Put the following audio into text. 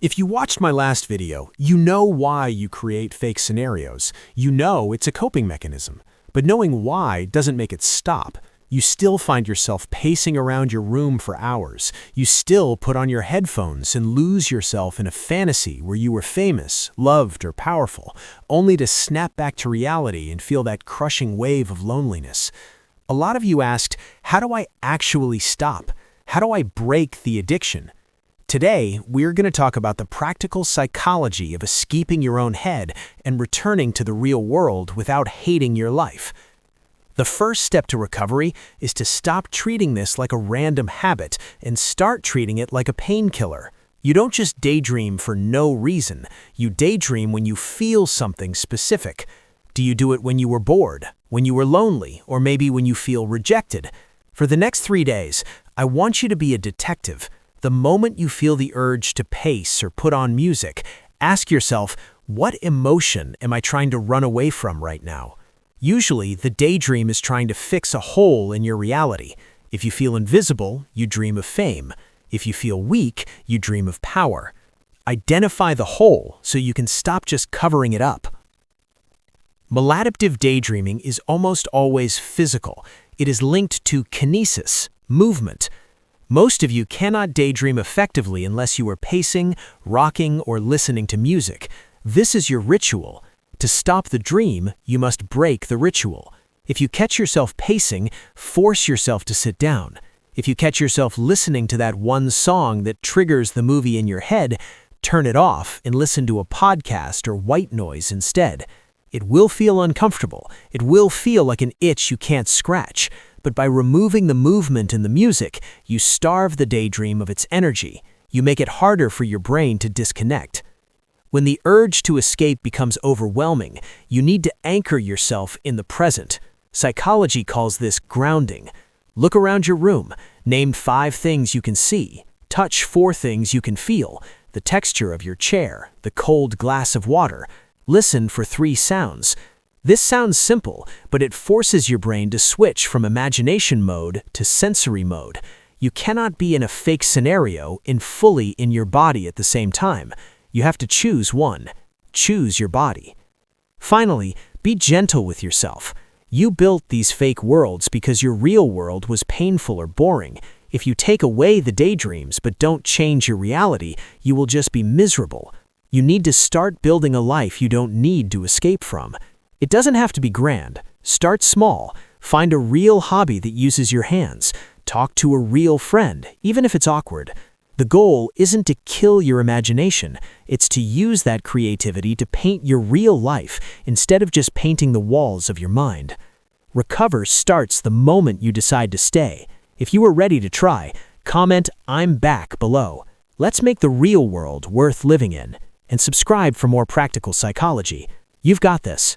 If you watched my last video, you know why you create fake scenarios. You know it's a coping mechanism. But knowing why doesn't make it stop. You still find yourself pacing around your room for hours. You still put on your headphones and lose yourself in a fantasy where you were famous, loved, or powerful, only to snap back to reality and feel that crushing wave of loneliness. A lot of you asked, how do I actually stop? How do I break the addiction? Today, we're going to talk about the practical psychology of escaping your own head and returning to the real world without hating your life. The first step to recovery is to stop treating this like a random habit and start treating it like a painkiller. You don't just daydream for no reason. You daydream when you feel something specific. Do you do it when you were bored, when you were lonely, or maybe when you feel rejected? For the next 3 days, I want you to be a detective. The moment you feel the urge to pace or put on music, ask yourself, what emotion am I trying to run away from right now? Usually, the daydream is trying to fix a hole in your reality. If you feel invisible, you dream of fame. If you feel weak, you dream of power. Identify the hole so you can stop just covering it up. Maladaptive daydreaming is almost always physical. It is linked to kinesis, movement. Most of you cannot daydream effectively unless you are pacing, rocking, or listening to music. This is your ritual. To stop the dream, you must break the ritual. If you catch yourself pacing, force yourself to sit down. If you catch yourself listening to that one song that triggers the movie in your head, turn it off and listen to a podcast or white noise instead. It will feel uncomfortable. It will feel like an itch you can't scratch. But by removing the movement in the music, you starve the daydream of its energy. You make it harder for your brain to disconnect. When the urge to escape becomes overwhelming, you need to anchor yourself in the present. Psychology calls this grounding. Look around your room. Name 5 things you can see. Touch 4 things you can feel. The texture of your chair, the cold glass of water. Listen for 3 sounds. This sounds simple, but it forces your brain to switch from imagination mode to sensory mode. You cannot be in a fake scenario and fully in your body at the same time. You have to choose one. Choose your body. Finally, be gentle with yourself. You built these fake worlds because your real world was painful or boring. If you take away the daydreams but don't change your reality, you will just be miserable. You need to start building a life you don't need to escape from. It doesn't have to be grand. Start small. Find a real hobby that uses your hands. Talk to a real friend, even if it's awkward. The goal isn't to kill your imagination. It's to use that creativity to paint your real life instead of just painting the walls of your mind. Recover starts the moment you decide to stay. If you are ready to try, comment "I'm back" below. Let's make the real world worth living in. And subscribe for more practical psychology. You've got this.